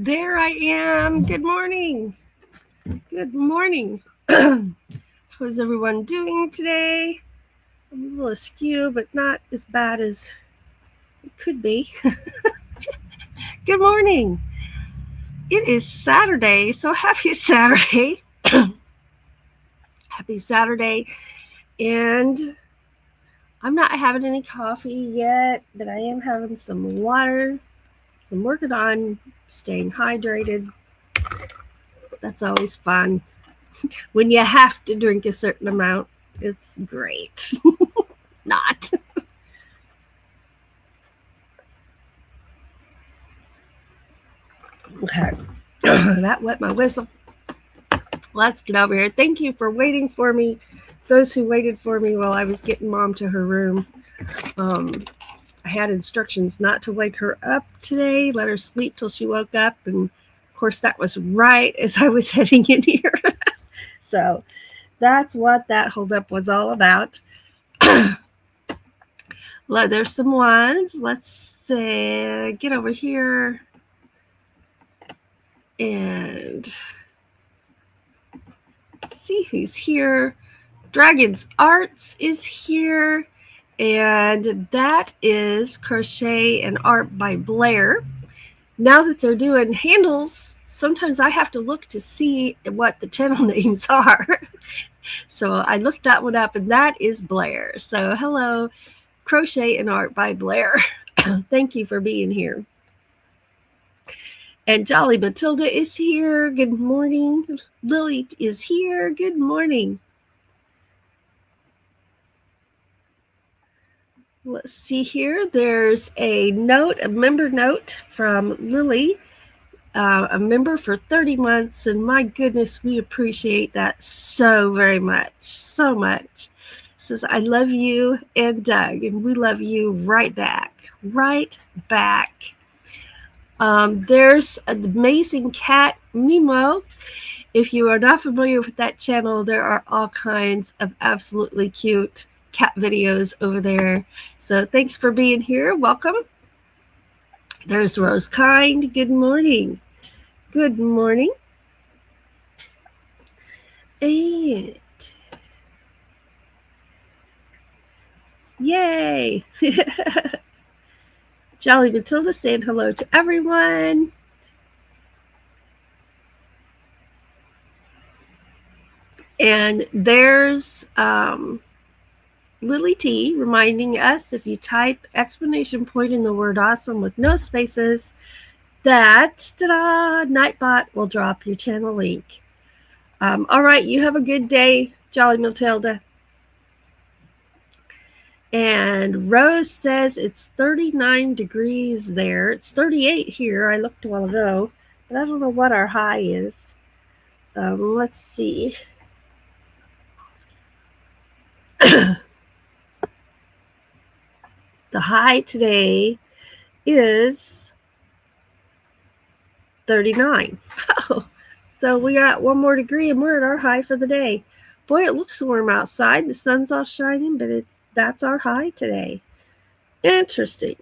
There I am. Good morning. Good morning. How's everyone doing today? I'm a little askew, but not as bad as it could be. Good morning. It is Saturday, so happy Saturday. Happy Saturday. And I'm not having any coffee yet, but I am having some water. I'm working on staying hydrated. That's always fun. When you have to drink a certain amount, it's great. Not. Okay. That wet my whistle. Let's get over here. Thank you for waiting for me. Those who waited for me while I was getting Mom to her room. I had instructions not to wake her up today, let her sleep till she woke up. And of course, that was right as I was heading in here. So that's what that holdup was all about. There's some ones. Let's get over here and see who's here. Dragon's Arts is here, and that is Crochet and Art by Blair. Now that they're doing handles, sometimes I have to look to see what the channel names are. So I looked that one up, and that is Blair. So hello, Crochet and Art by Blair. Thank you for being here. And Jolly Matilda is here. Good morning. Lily is here. Good morning. Let's see here. There's a member note from Lily, a member for 30 months. And my goodness, we appreciate that so very much. So much. Says, I love you and Doug, and we love you right back. Right back. There's an amazing cat, Mimo. If you are not familiar with that channel, there are all kinds of absolutely cute cat videos over there. So thanks for being here. Welcome. There's Rose Kind. Good morning. Good morning. And yay. Jolly Matilda saying hello to everyone. And there's Lily T reminding us, if you type exclamation point in the word awesome with no spaces, that Nightbot will drop your channel link. All right, you have a good day, Jolly Matilda. And Rose says it's 39 degrees there. It's 38 here. I looked a while ago, but I don't know what our high is. Let's see. The high today is 39. Oh, so we got one more degree and we're at our high for the day. Boy, it looks warm outside. The sun's all shining, but that's our high today. Interesting.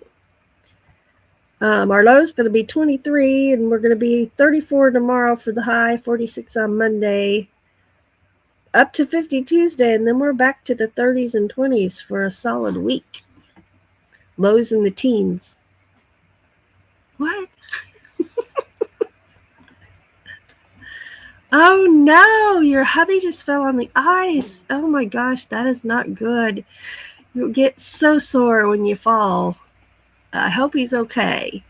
Our low is going to be 23, and we're going to be 34 tomorrow for the high, 46 on Monday, up to 50 Tuesday, and then we're back to the 30s and 20s for a solid week. Lows in the teens. What? Oh no, your hubby just fell on the ice. Oh my gosh, that is not good. You'll get so sore when you fall. I hope he's okay.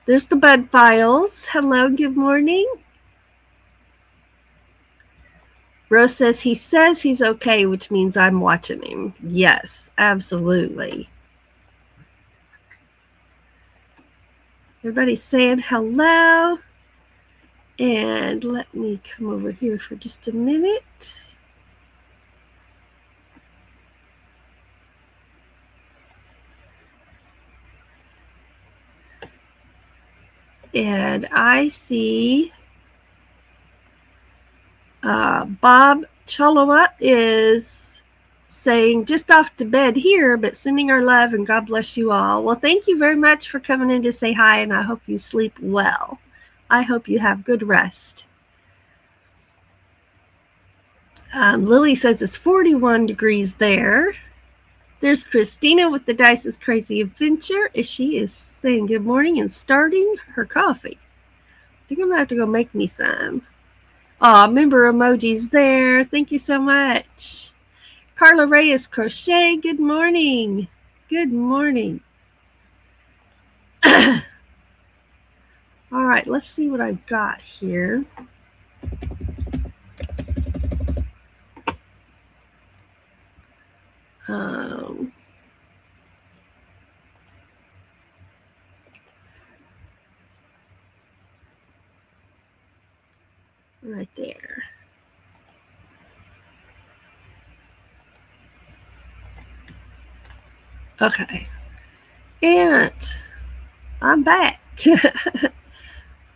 There's the Bud Files. Hello, good morning. Rose says he's okay, which means I'm watching him. Yes, absolutely. Everybody's saying hello. And let me come over here for just a minute. And I see Bob Cholowa is saying just off to bed here, but sending our love and God bless you all. Well, thank you very much for coming in to say hi, and I hope you sleep well. I hope you have good rest. Lily says it's 41 degrees there. There's Christina with the Dice's Crazy Adventure. She is saying good morning and starting her coffee. I think I'm going to have to go make me some. Oh, member emojis there. Thank you so much. Carla Reyes Crochet, good morning. Good morning. All right, let's see what I've got here. Right there. Okay. And I'm back.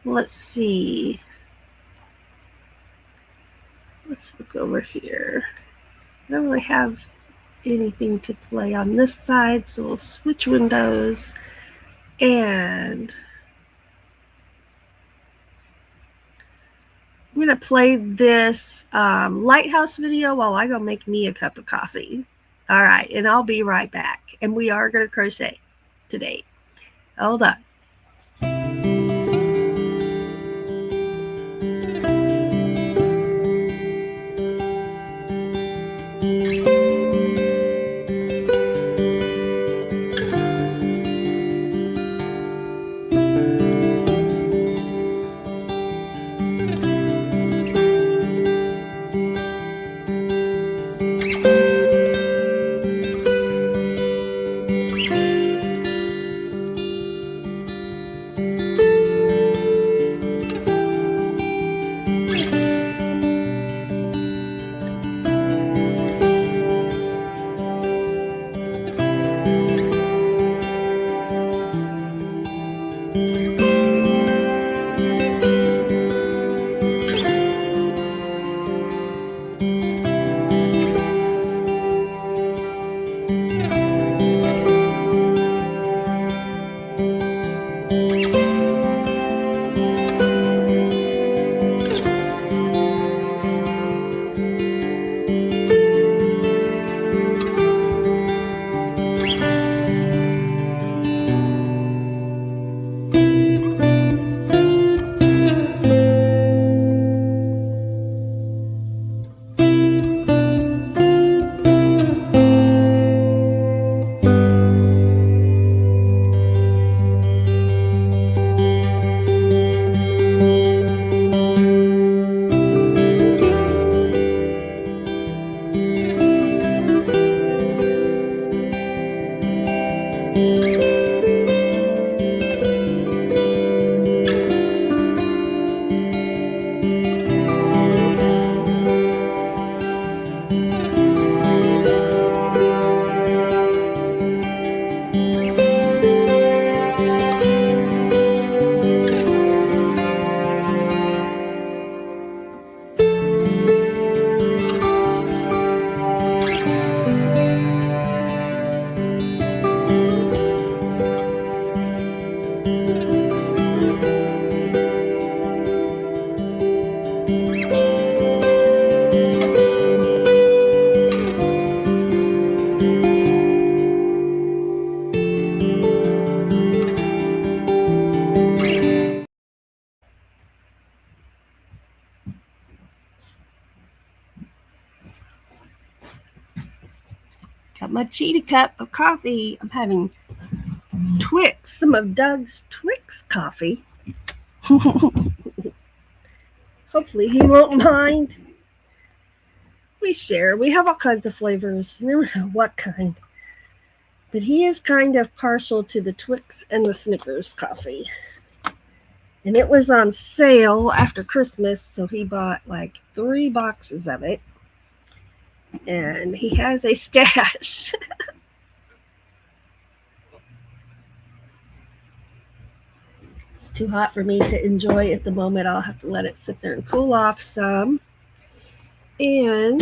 Let's see. Let's look over here. I don't really have anything to play on this side, so we'll switch windows. And I'm going to play this lighthouse video while I go make me a cup of coffee. All right, and I'll be right back. And we are going to crochet today. Hold on. Got my cheetah cup of coffee. I'm having Twix, some of Doug's Twix coffee. Hopefully he won't mind. We share. We have all kinds of flavors. You never know what kind. But he is kind of partial to the Twix and the Snickers coffee. And it was on sale after Christmas, so he bought like 3 boxes of it. And he has a stash. It's too hot for me to enjoy at the moment. I'll have to let it sit there and cool off some. And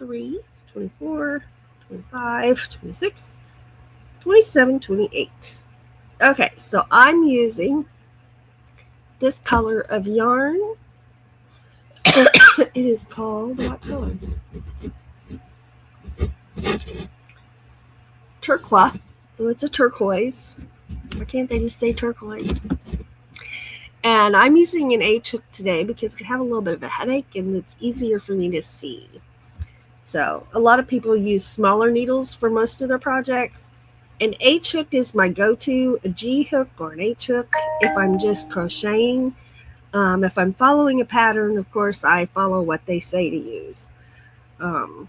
23, 24, 25, 26, 27, 28. Okay, so I'm using this color of yarn. It is called, what color? Turquoise. So it's a turquoise. Why can't they just say turquoise? And I'm using an H hook today because I have a little bit of a headache and it's easier for me to see. So a lot of people use smaller needles for most of their projects. An H hook is my go-to, a G hook or an H hook if I'm just crocheting. If I'm following a pattern, of course, I follow what they say to use. All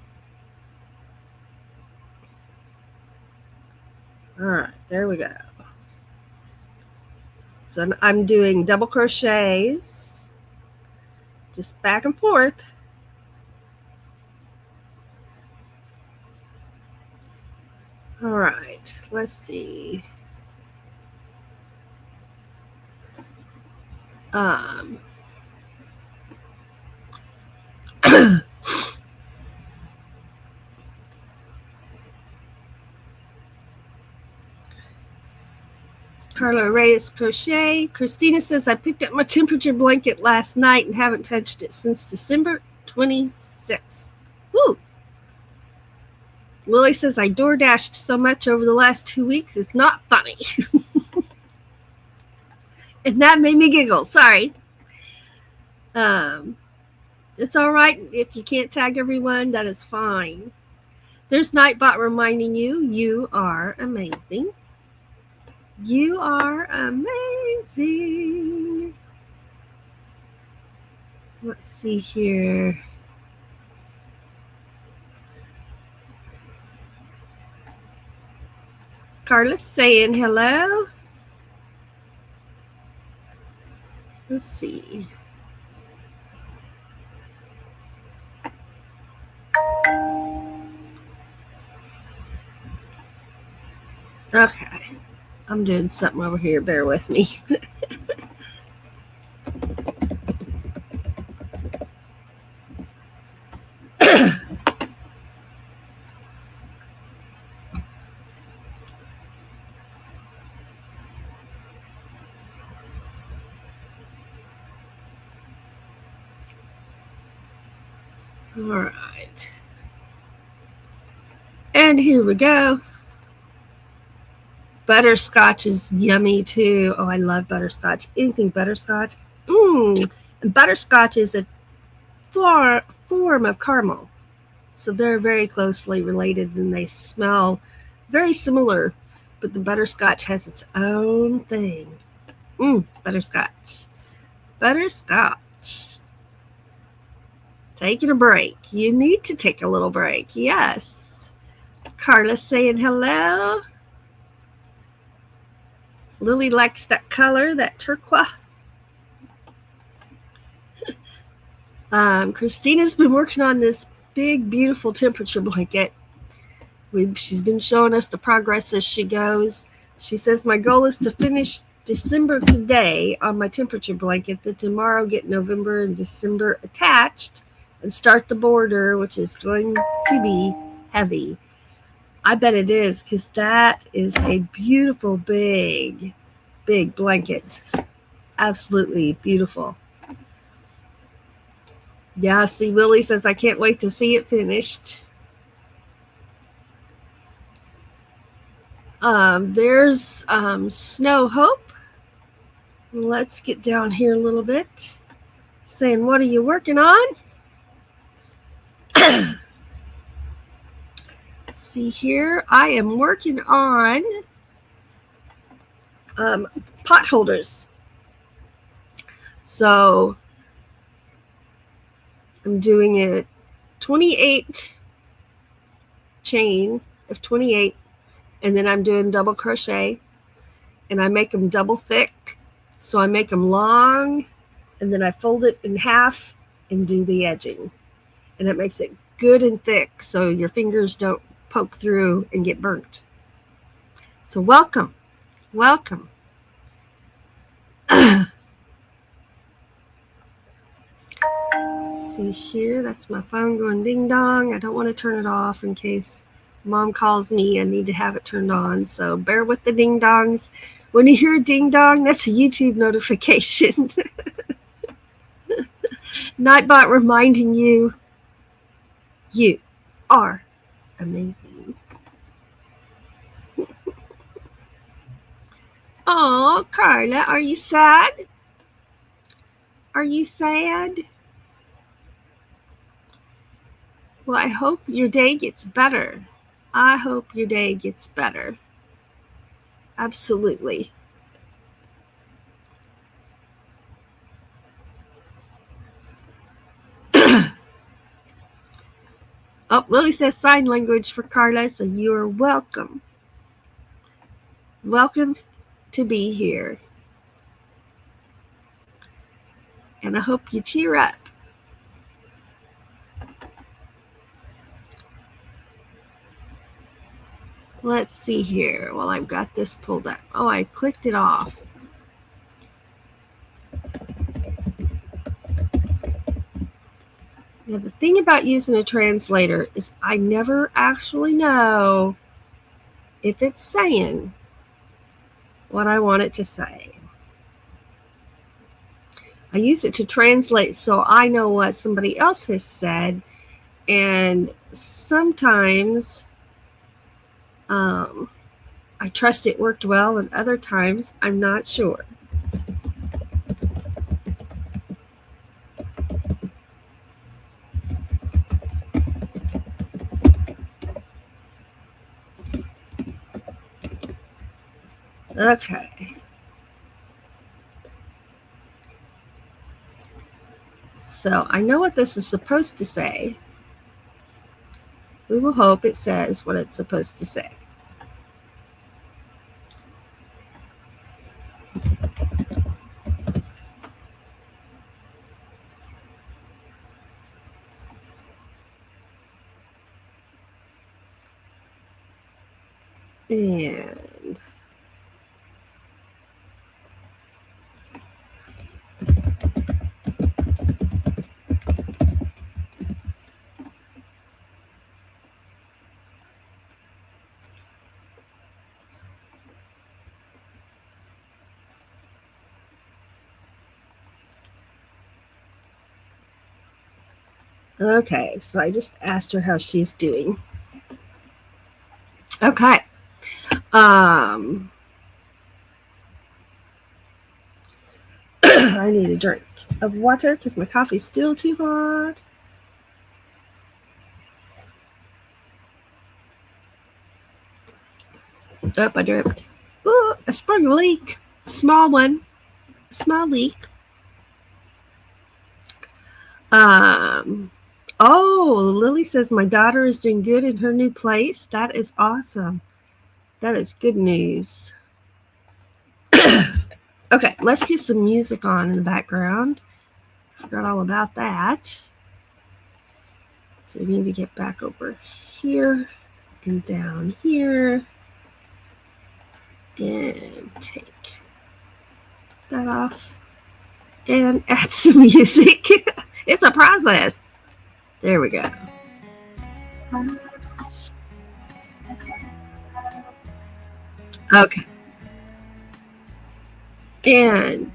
right, there we go. So I'm doing double crochets, just back and forth. All right, let's see. Carla Reyes Crochet. Christina says, I picked up my temperature blanket last night and haven't touched it since December 26th. Woo! Lily says, I door dashed so much over the last 2 weeks, it's not funny. And that made me giggle. Sorry. It's all right if you can't tag everyone. That is fine. There's Nightbot reminding you, you are amazing. You are amazing. Let's see here. Carla's saying hello. Let's see. Okay. I'm doing something over here. Bear with me. All right. And here we go. Butterscotch is yummy too. Oh, I love butterscotch. Anything butterscotch. And butterscotch is a form of caramel. So they're very closely related and they smell very similar. But the butterscotch has its own thing. Butterscotch. Butterscotch. Taking a break. You need to take a little break. Yes. Carla saying hello. Lily likes that color, that turquoise. Christina's been working on this big, beautiful temperature blanket. She's been showing us the progress as she goes. She says, my goal is to finish December today on my temperature blanket, that tomorrow get November and December attached and start the border, which is going to be heavy. I bet it is, because that is a beautiful, big blanket. Absolutely beautiful. Yeah, see, Lily says, I can't wait to see it finished. There's Snow Hope. Let's get down here a little bit. Saying, what are you working on? See here, I am working on pot holders. So I'm doing a 28 chain of 28, and then I'm doing double crochet, and I make them double thick. So I make them long, and then I fold it in half and do the edging, and it makes it good and thick so your fingers don't poke through and get burnt. So welcome. see here. That's my phone going ding dong. I don't want to turn it off in case Mom calls me. I need to have it turned on. So bear with the ding dongs. When you hear a ding dong, that's a YouTube notification. Nightbot reminding you, you are amazing. Oh, Carla, are you sad? Are you sad? Well, I hope your day gets better. I hope your day gets better. Absolutely. Oh, Lily says sign language for Carla, so you are welcome. Welcome to be here. And I hope you cheer up. Let's see here. Well, I've got this pulled up. Oh, I clicked it off. Now, the thing about using a translator is I never actually know if it's saying what I want it to say. I use it to translate so I know what somebody else has said, and sometimes I trust it worked well, and other times I'm not sure. Okay. So I know what this is supposed to say. We will hope it says what it's supposed to say. And okay, so I just asked her how she's doing. Okay. I need a drink of water because my coffee's still too hot. Oh, I dripped. Ooh, I sprung a leak. Small one. Small leak. Oh, Lily says my daughter is doing good in her new place. That is awesome. That is good news. Okay, let's get some music on in the background. Forgot all about that. So we need to get back over here and down here and take that off and add some music. It's a process. There we go. Okay. And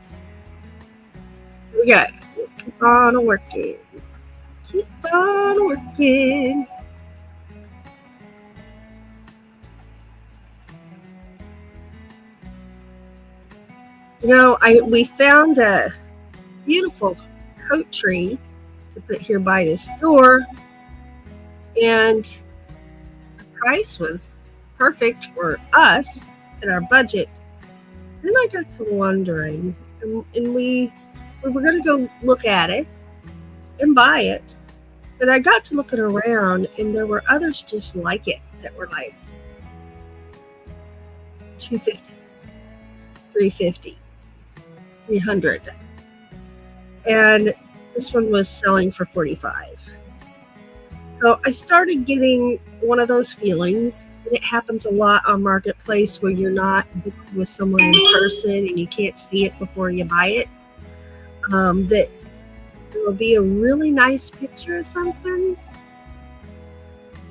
we got keep on working. Keep on working. You know, we found a beautiful coat tree to put here by this door, and the price was perfect for us and our budget. Then I got to wondering, and we were going to go look at it and buy it, but I got to looking around, and there were others just like it that were like $250, $350, $300, and this one was selling for $45. So I started getting one of those feelings, and it happens a lot on Marketplace where you're not with someone in person and you can't see it before you buy it, that There will be a really nice picture of something,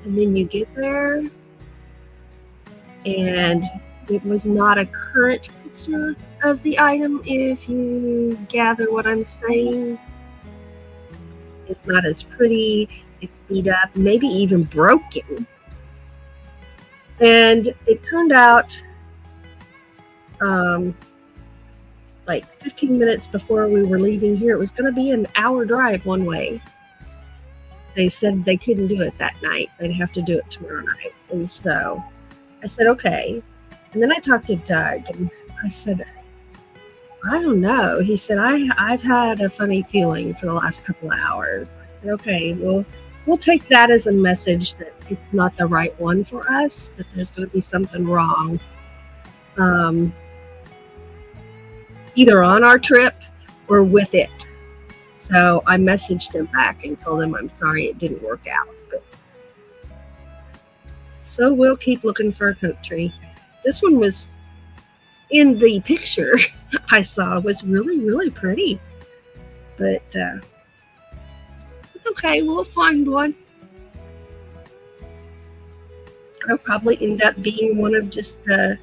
and then you get there, and it was not a current picture of the item, if you gather what I'm saying. It's not as pretty, it's beat up, maybe even broken. And it turned out like 15 minutes before we were leaving here, it was going to be an hour drive one way. They said they couldn't do it that night. They'd have to do it tomorrow night. And so I said, okay. And then I talked to Doug, and I said, I don't know. He said, I've had a funny feeling for the last couple of hours. I said, okay, well, we'll take that as a message that it's not the right one for us, that there's going to be something wrong. Either on our trip or with it. So I messaged him back and told him I'm sorry it didn't work out. But so we'll keep looking for a coat tree. This one was in the picture I saw, was really, really pretty. But it's okay. We'll find one. It'll probably end up being one of just the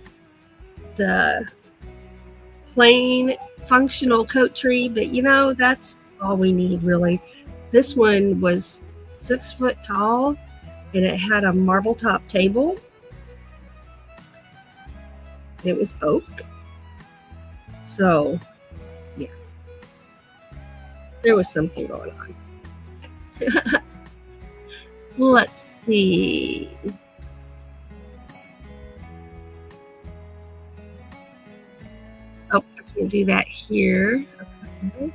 plain functional coat tree, but you know, that's all we need really. This one was 6 foot tall, and it had a marble top table. It was oak. So yeah, there was something going on. Let's see. Oh, I can do that here. Okay.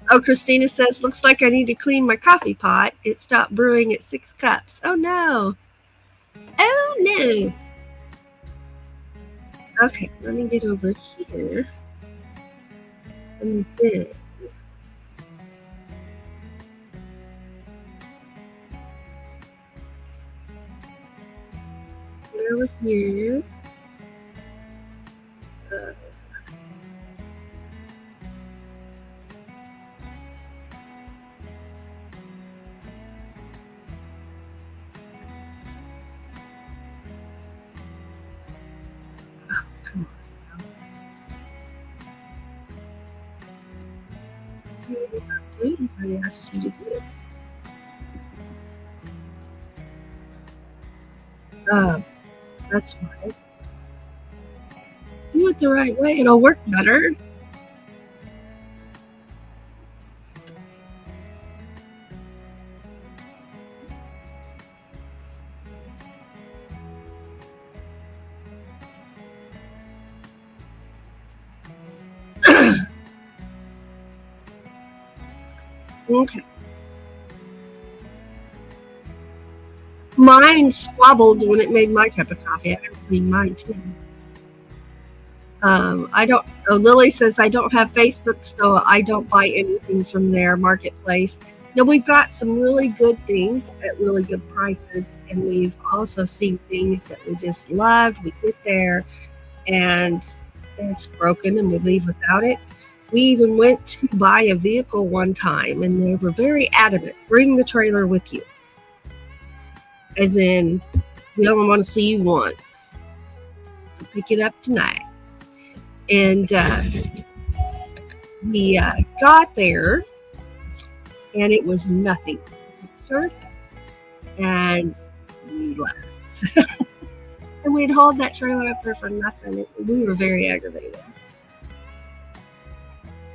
Oh, Christina says, looks like I need to clean my coffee pot. It stopped brewing at 6 cups. Oh, no. Oh, no. Okay, let me get over here. And then over here. I asked you to do it. That's fine. Do it the right way. It'll work better. Okay. Mine squabbled when it made my cup of coffee. I have to clean mine too. I don't. Oh, Lily says I don't have Facebook, so I don't buy anything from their marketplace. Now we've got some really good things at really good prices, and we've also seen things that we just loved. We get there, and it's broken, and we leave without it. We even went to buy a vehicle one time, and they were very adamant, bring the trailer with you. As in, we only want to see you once. So pick it up tonight. And we got there, and it was nothing. And we left. And we'd hauled that trailer up there for nothing. We were very aggravated.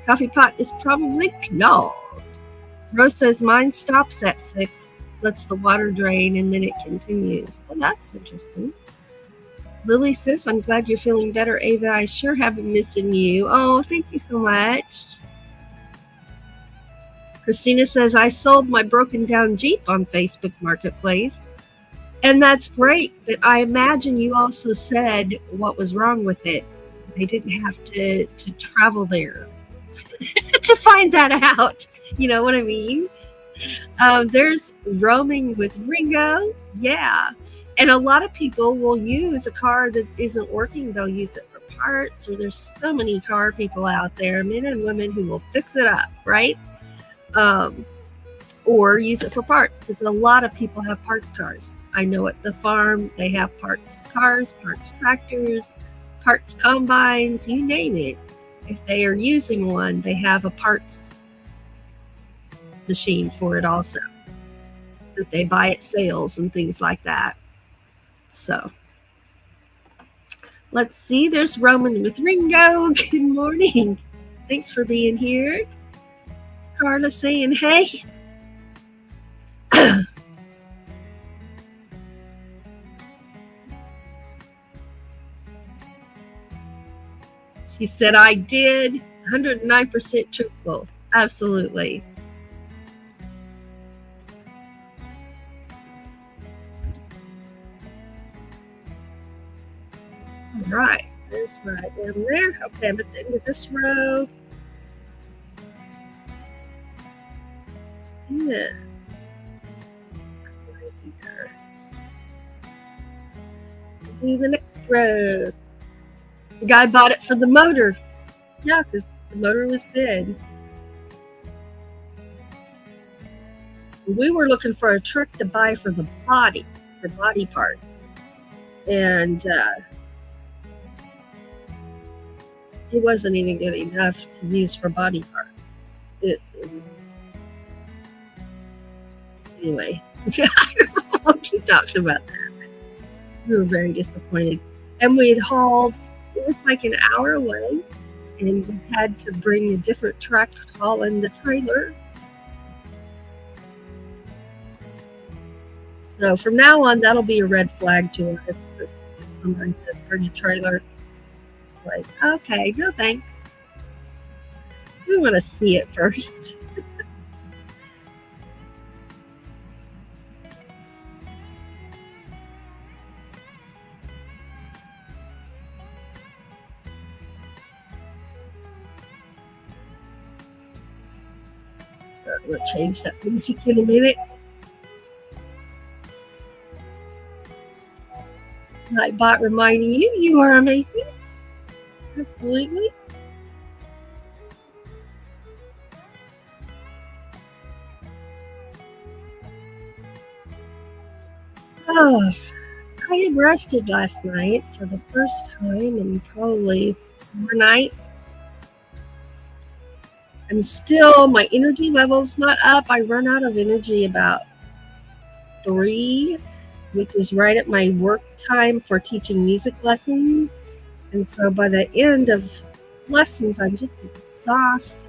Coffee pot is probably clogged. Rose says mine stops at 6, lets the water drain, and then it continues. Well, that's interesting. Lily says, I'm glad you're feeling better, Ava. I sure have been missing you. Oh, thank you so much. Christina says, I sold my broken down Jeep on Facebook Marketplace. And that's great, but I imagine you also said what was wrong with it. They didn't have to travel there to find that out. You know what I mean? There's roaming with Ringo. Yeah. And a lot of people will use a car that isn't working. They'll use it for parts, or there's so many car people out there, men and women, who will fix it up, right? Or use it for parts, because a lot of people have parts cars. I know at the farm they have parts cars, parts tractors, parts combines, you name it. If they are using one, they have a parts machine for it also, that they buy at sales and things like that. So let's see, there's Roman with Ringo. Good morning. Thanks for being here. Carla saying hey. She said, I did. 109% truthful. Absolutely. All right. There's right down there. Okay, I'm at the end of this row. Yeah. Right here. Do the next row. The guy bought it for the motor. Yeah, because the motor was dead. We were looking for a truck to buy for the body, for body parts. And it wasn't even good enough to use for body parts. Anyway, I'll keep talking about that. We were very disappointed. And we had hauled, it was like an hour away, and we had to bring a different truck to haul in the trailer. So from now on, that'll be a red flag to us if somebody says bring a trailer. Like, okay, no thanks. We want to see it first. We'll change that music in a minute. Nightbot reminding you, you are amazing. Absolutely. Oh, I had rested last night for the first time in probably 4 nights. I'm still, my energy level's not up. I run out of energy about 3, which is right at my work time for teaching music lessons. And so by the end of lessons, I'm just exhausted.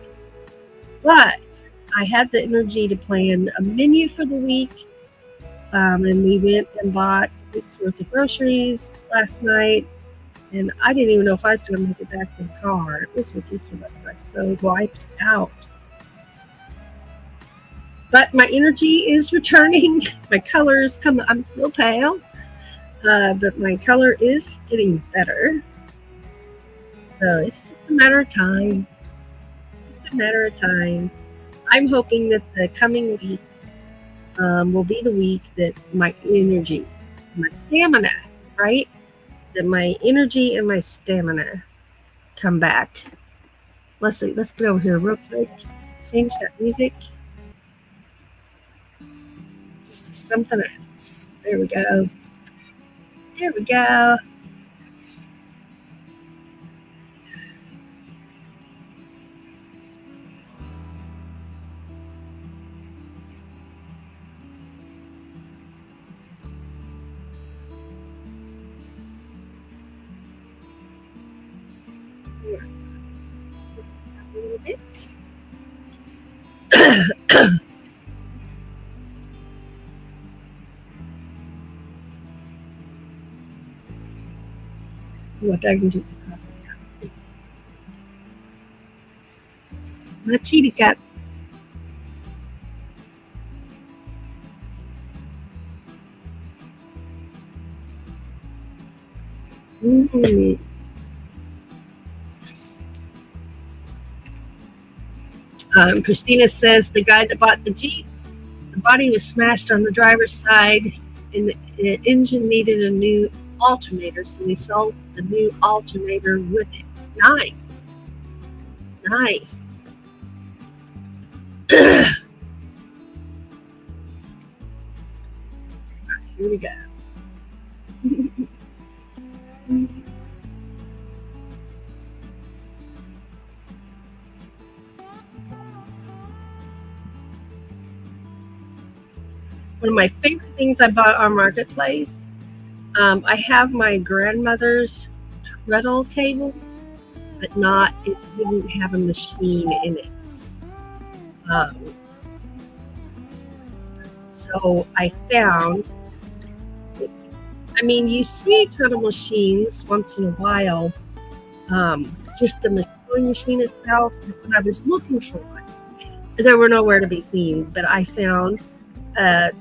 But I had the energy to plan a menu for the week. And we went and bought a week's worth of groceries last night. And I didn't even know if I was going to make it back to the car. It was ridiculous. I was so wiped out. But my energy is returning. My color is coming. I'm still pale. But my color is getting better. So it's just a matter of time. It's just a matter of time. I'm hoping that the coming week will be the week that my energy, my stamina, right? That my energy and my stamina come back. Let's see. Let's get over here real quick. Change that music. Just to something else. There we go. There we go. A little bit. What I can do the coffee. My cheetah cat. Mm-hmm. Christina says the guy that bought the Jeep, the body was smashed on the driver's side and the engine needed a new alternator, so we sold the new alternator with it. Nice. Nice. Here we go. One of my favorite things I bought on Marketplace, I have my grandmother's treadle table, but it didn't have a machine in it. So I found, you see treadle machines once in a while, just the sewing machine itself. When I was looking for one, there were nowhere to be seen, but I found a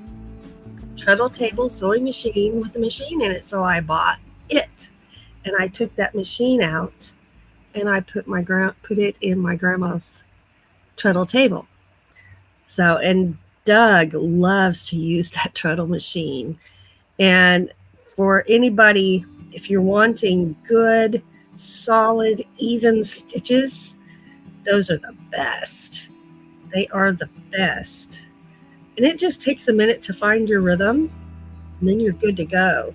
treadle table sewing machine with a machine in it, so I bought it. And I took that machine out and I put it in my grandma's treadle table. So, and Doug loves to use that treadle machine. And for anybody, if you're wanting good, solid, even stitches, those are the best. They are the best. And it just takes a minute to find your rhythm, and then you're good to go.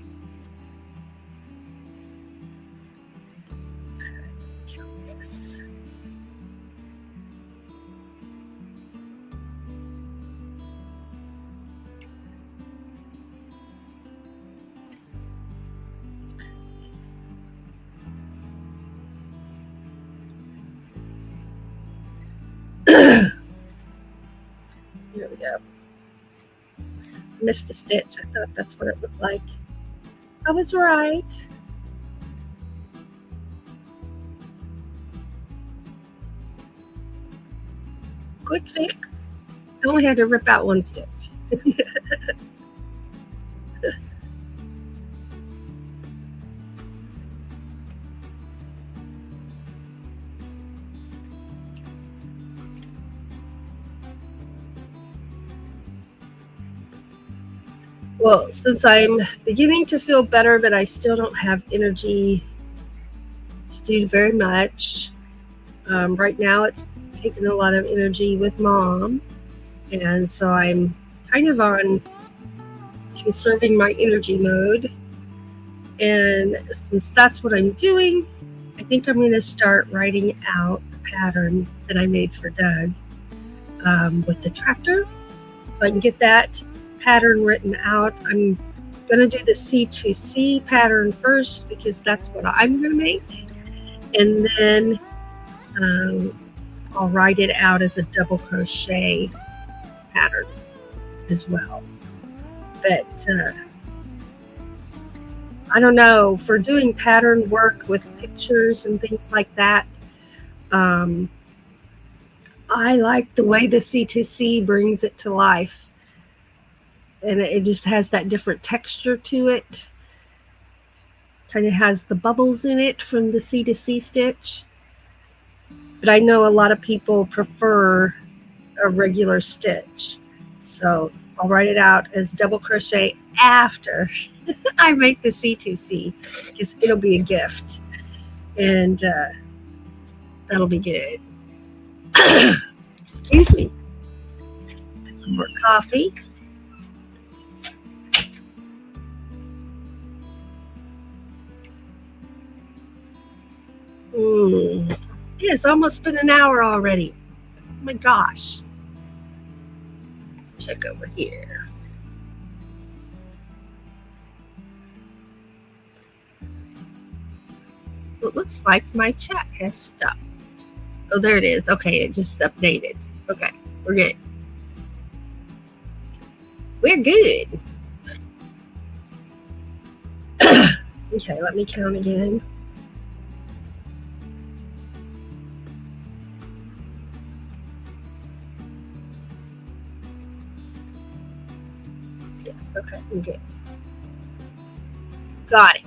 Here we go. Missed a stitch. I thought that's what it looked like. I was right. Quick fix. I only had to rip out one stitch. Well, since I'm beginning to feel better, but I still don't have energy to do very much. Right now it's taking a lot of energy with Mom. And so I'm kind of on conserving my energy mode. And since that's what I'm doing, I think I'm going to start writing out the pattern that I made for Doug with the tractor. So I can get that pattern written out. I'm going to do the C2C pattern first because that's what I'm going to make. And then I'll write it out as a double crochet pattern as well. But I don't know, for doing pattern work with pictures and things like that, I like the way the C2C brings it to life. And it just has that different texture to it. Kind of has the bubbles in it from the C2C stitch. But I know a lot of people prefer a regular stitch. So I'll write it out as double crochet after I make the C2C, because it'll be a gift. And that'll be good. Excuse me. Some more coffee. It's almost been an hour already. Oh my gosh. Let's check over here. It looks like my chat has stopped. Oh, there it is. Okay, it just updated. Okay, we're good. We're good. Okay, let me count again. Yes, okay, I'm good. Got it.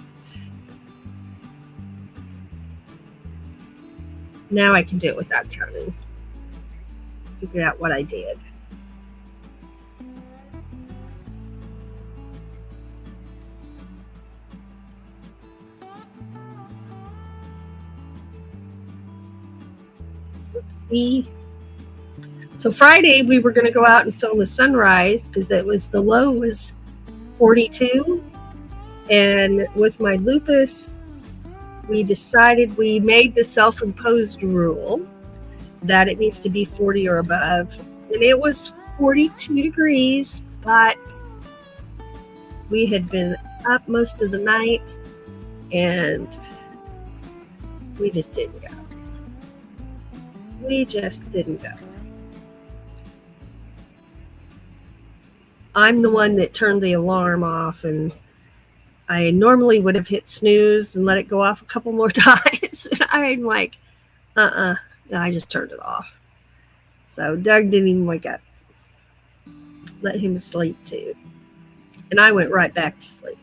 Now I can do it without counting. Figure out what I did. Oopsie. So Friday we were going to go out and film the sunrise because the low was 42. And with my lupus, we made the self-imposed rule that it needs to be 40 or above. And it was 42 degrees, but we had been up most of the night and we just didn't go. I'm the one that turned the alarm off, and I normally would have hit snooze and let it go off a couple more times. And I'm like, I just turned it off. So Doug didn't even wake up. Let him sleep too. And I went right back to sleep.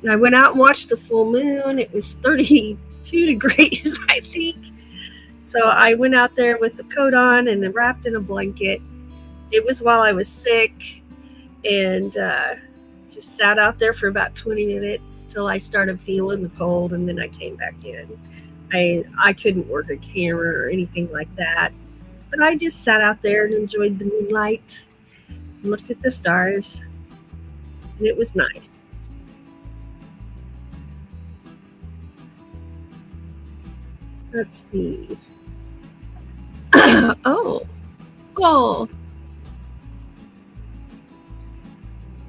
I went out and watched the full moon. It was 32 degrees, I think. So I went out there with the coat on and wrapped in a blanket. It was while I was sick, and just sat out there for about 20 minutes till I started feeling the cold, and then I came back in. I couldn't work a camera or anything like that, but I just sat out there and enjoyed the moonlight and looked at the stars, and it was nice. Let's see. Oh.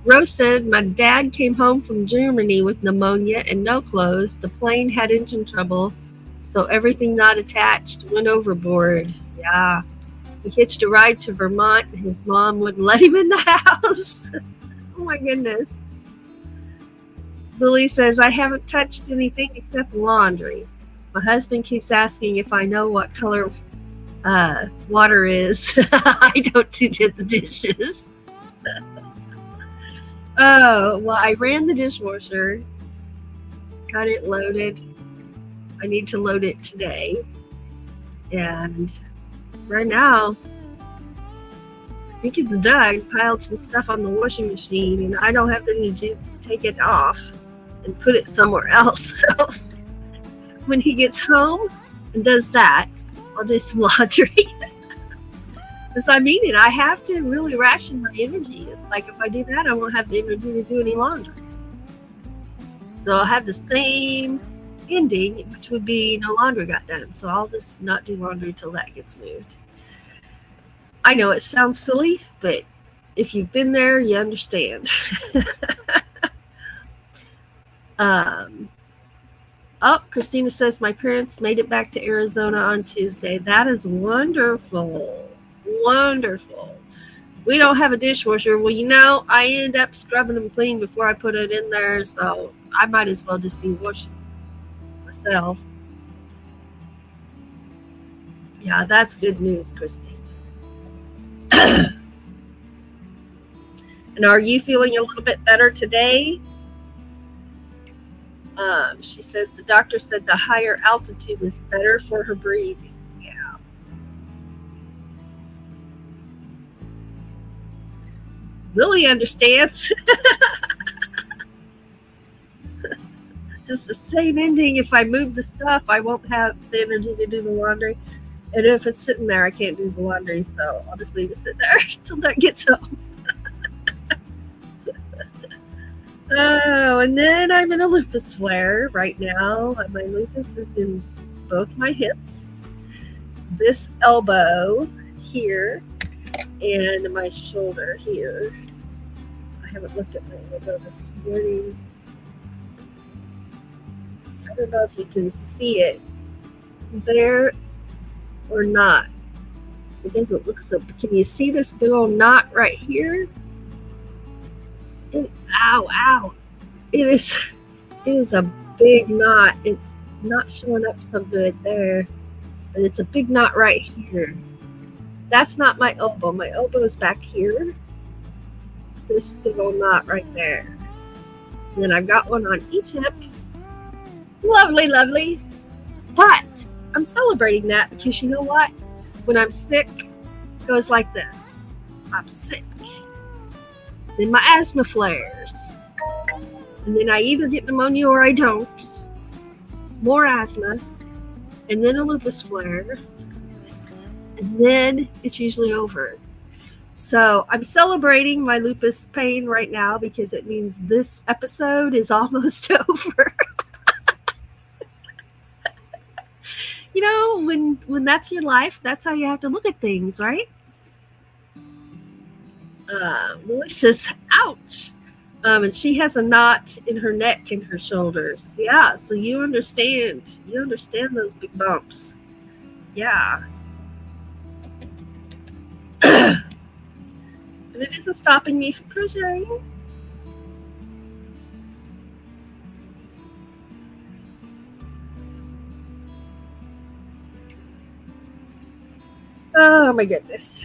Rose said, my dad came home from Germany with pneumonia and no clothes. The plane had engine trouble, so everything not attached went overboard. Yeah. He hitched a ride to Vermont, and his mom wouldn't let him in the house. Oh my goodness. Lily says, I haven't touched anything except laundry. My husband keeps asking if I know what color water is. I don't do the dishes. Oh, well, I ran the dishwasher, got it loaded. I need to load it today. And right now, I think it's Doug piled some stuff on the washing machine, and I don't have the energy to take it off and put it somewhere else. So when he gets home and does that, I'll do some laundry. Because I have to really ration my energy. It's like if I do that, I won't have the energy to do any laundry. So I'll have the same ending, which would be no laundry got done. So I'll just not do laundry till that gets moved. I know it sounds silly, but if you've been there, you understand. Christina says, my parents made it back to Arizona on Tuesday. That is wonderful. Wonderful. We don't have a dishwasher. Well, I end up scrubbing them clean before I put it in there, so I might as well just be washing myself. Yeah, that's good news, Christine. And are you feeling a little bit better today? She says the doctor said the higher altitude was better for her breathing. Yeah. Lily understands. It's the same ending. If I move the stuff, I won't have the energy to do the laundry. And if it's sitting there, I can't do the laundry. So I'll just leave it sit there until Doug gets home. Oh, and then I'm in a lupus flare right now. My lupus is in both my hips, this elbow here, and my shoulder here. I haven't looked at my elbow this morning. I don't know if you can see it there or not. It doesn't look so. Can you see this big old knot right here? Ow. It is a big knot. It's not showing up so good there, but it's a big knot right here. That's not my elbow. My elbow is back here. This big old knot right there. And then I've got one on each hip. Lovely, lovely. But I'm celebrating that because you know what? When I'm sick, it goes like this. I'm sick. Then my asthma flares. And then I either get pneumonia or I don't. more asthma, and then a lupus flare, and then it's usually over. So I'm celebrating my lupus pain right now because it means this episode is almost over. You know, when that's your life, that's how you have to look at things, right? Melissa's ouch. And she has a knot in her neck and her shoulders. Yeah, so you understand. You understand those big bumps. Yeah. And it isn't stopping me from crocheting. Oh my goodness.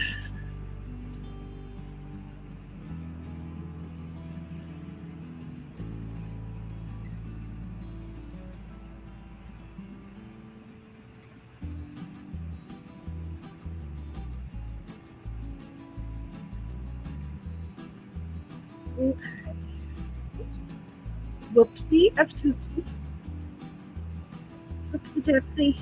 Okay. Whoopsie of toopsie. Whoopsie doopsie.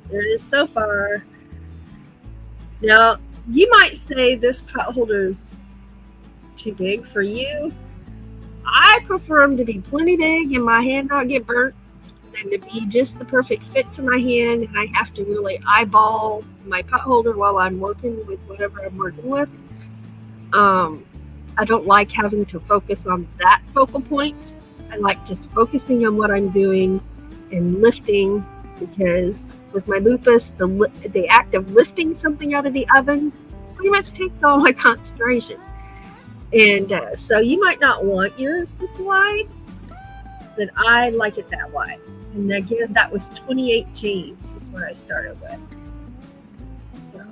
There it is so far. Now, you might say this pot holder's too big for you. I prefer them to be plenty big and my hand not get burnt than to be just the perfect fit to my hand and I have to really eyeball my pot holder while I'm working with whatever I'm working with. I don't like having to focus on that focal point. I like just focusing on what I'm doing and lifting, because with my lupus, the act of lifting something out of the oven pretty much takes all my concentration. And so you might not want yours this wide, but I like it that wide. And again, that was 28 James is what I started with. So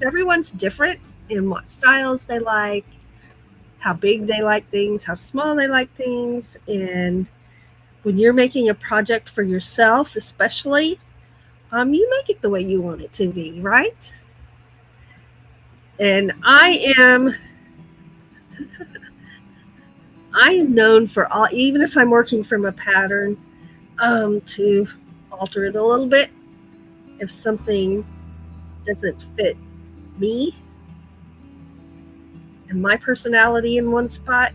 everyone's different in what styles they like, how big they like things, how small they like things. And when you're making a project for yourself, especially, you make it the way you want it to be, right? And I am known for all, even if I'm working from a pattern, to alter it a little bit if something doesn't fit me and my personality in one spot.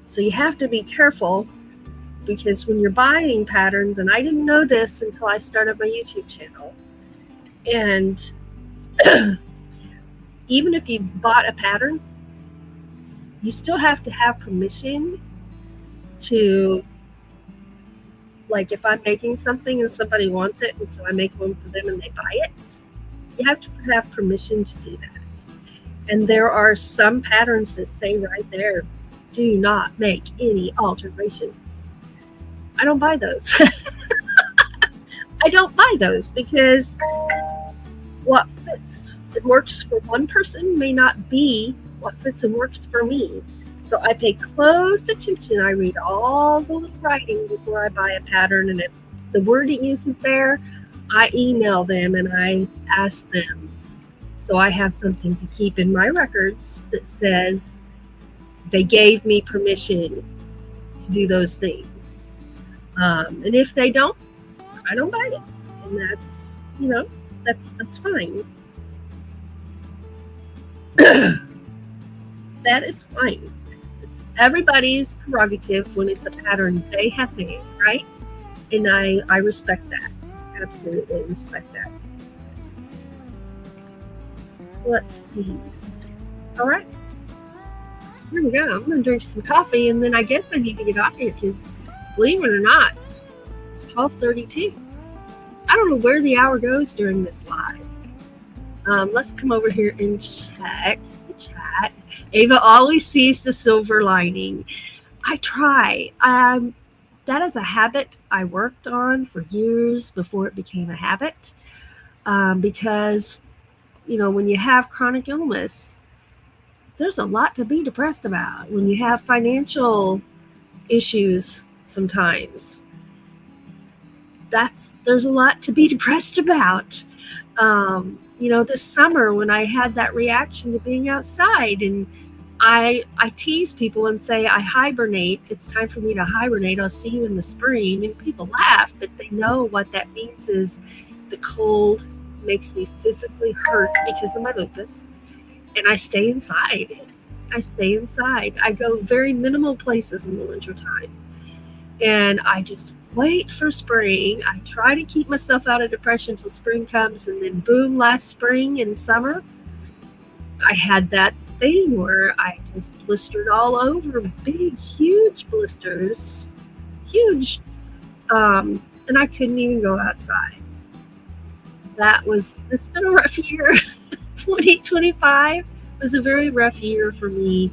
So you have to be careful, because when you're buying patterns, and I didn't know this until I started my YouTube channel, and even if you bought a pattern, you still have to have permission to, like, if I'm making something and somebody wants it and so I make one for them and they buy it, you have to have permission to do that. And there are some patterns that say right there, do not make any alterations. I don't buy those. I don't buy those because what fits and works for one person may not be what fits and works for me. So I pay close attention. I read all the little writing before I buy a pattern. And if the wording isn't there, I email them and I ask them. So I have something to keep in my records that says they gave me permission to do those things. And if they don't, I don't buy it. And that's, that's fine. That is fine. It's everybody's prerogative when it's a pattern they have made, right? And I respect that. Absolutely respect that. Let's see. All right. Here we go. I'm going to drink some coffee, and then I guess I need to get off here because, believe it or not, it's 12:32. I don't know where the hour goes during this live. Let's come over here and check the chat. Ava always sees the silver lining. I try. That is a habit I worked on for years before it became a habit. Because, when you have chronic illness, there's a lot to be depressed about when you have financial issues sometimes. There's a lot to be depressed about. This summer when I had that reaction to being outside, and I tease people and say I hibernate. It's time for me to hibernate. I'll see you in the spring. And people laugh, but they know what that means is the cold makes me physically hurt because of my lupus. And I stay inside. I go very minimal places in the wintertime. And I just wait for spring. I try to keep myself out of depression until spring comes. And then boom, last spring and summer, I had that thing where I just blistered all over, big, huge blisters. Huge. And I couldn't even go outside. It's been a rough year. 2025 was a very rough year for me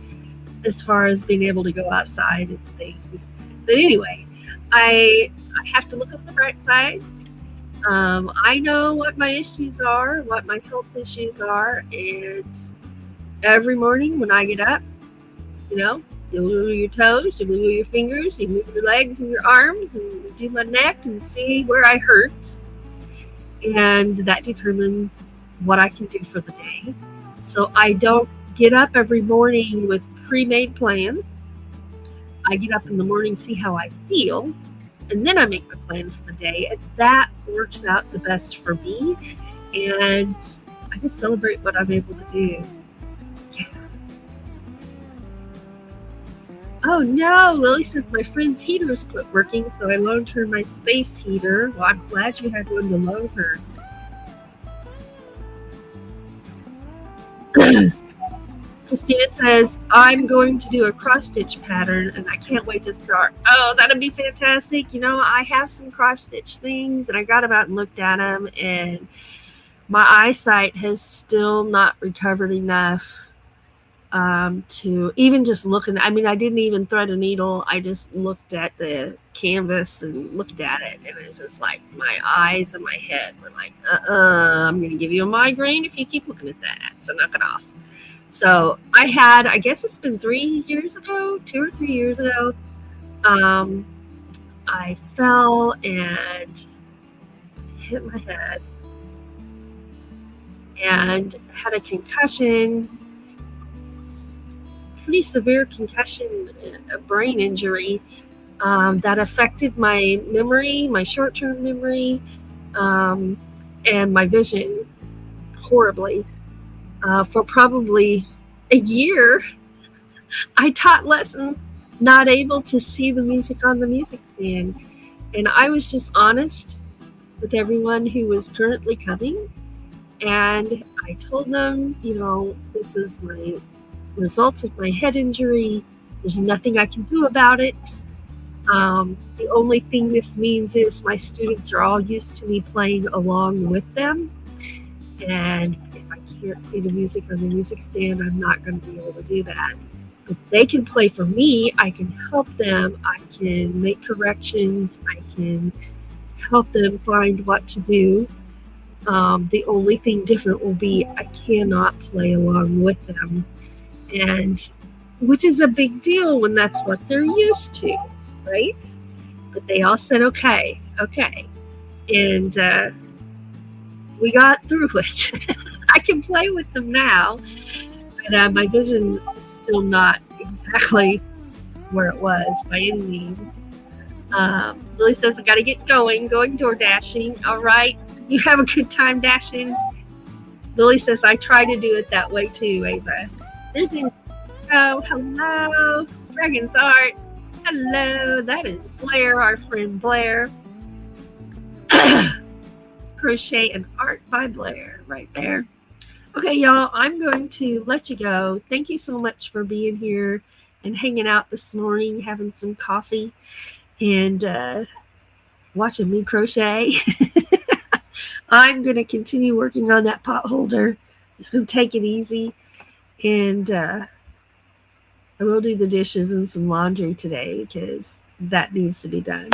as far as being able to go outside and things. But anyway, I have to look at the bright side. I know what my issues are, what my health issues are, and every morning when I get up, you move your toes, you move your fingers, you move your legs and your arms, and you do my neck and see where I hurt. And that determines what I can do for the day. So I don't get up every morning with pre-made plans. I get up in the morning, see how I feel, and then I make my plan for the day. And that works out the best for me. And I just celebrate what I'm able to do. Yeah. Oh no, Lily says my friend's heater has quit working, so I loaned her my space heater. Well, I'm glad you had one to loan her. Christina says, I'm going to do a cross-stitch pattern, and I can't wait to start. Oh, that'll be fantastic. I have some cross-stitch things, and I got them out and looked at them, and my eyesight has still not recovered enough to even just look. I didn't even thread a needle. I just looked at the canvas and looked at it, and it was just like my eyes and my head were like, I'm going to give you a migraine if you keep looking at that, so knock it off. So I guess it's been 2 or 3 years ago, I fell and hit my head and had a concussion, pretty severe concussion, a brain injury that affected my memory, my short-term memory, and my vision horribly. For probably a year, I taught lessons not able to see the music on the music stand. And I was just honest with everyone who was currently coming. And I told them, this is my results of my head injury. There's nothing I can do about it. The only thing this means is my students are all used to me playing along with them. And if I can't see the music on the music stand, I'm not going to be able to do that. But they can play for me. I can help them. I can make corrections. I can help them find what to do. The only thing different will be I cannot play along with them, and which is a big deal when that's what they're used to, right? But they all said, okay. And we got through it. I can play with them now, but my vision is still not exactly where it was by any means. Lily says, I got to get going door dashing. All right. You have a good time dashing. Lily says, I try to do it that way too, Ava. There's hello. Dragon's Art. Hello. That is Blair, our friend Blair. Crochet and Art by Blair right there. Okay, y'all, I'm going to let you go. Thank you so much for being here and hanging out this morning, having some coffee, and watching me crochet. I'm going to continue working on that pot holder. Just going to take it easy, and I will do the dishes and some laundry today because that needs to be done.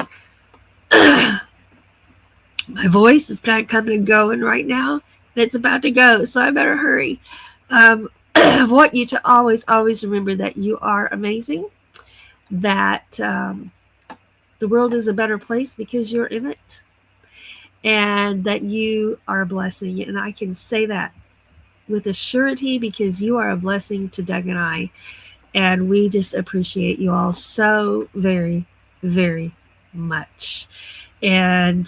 My voice is kind of coming and going right now, and it's about to go, so I better hurry. I want you to always, always remember that you are amazing, that the world is a better place because you're in it, and that you are a blessing. And I can say that with a surety because you are a blessing to Doug and I. And we just appreciate you all so very, very much. And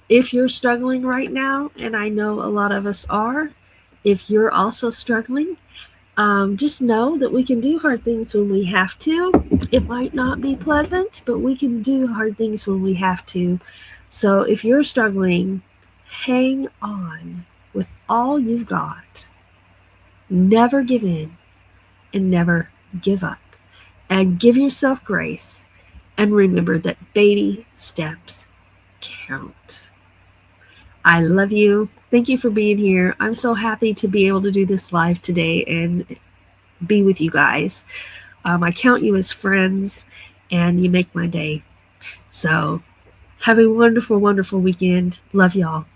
if you're struggling right now, and I know a lot of us are, if you're also struggling, just know that we can do hard things when we have to. It might not be pleasant, but we can do hard things when we have to. So if you're struggling, hang on with all you've got. Never give in and never give up. And give yourself grace. And remember that baby steps count. I love you. Thank you for being here. I'm so happy to be able to do this live today and be with you guys. I count you as friends, and you make my day. So have a wonderful, wonderful weekend. Love y'all.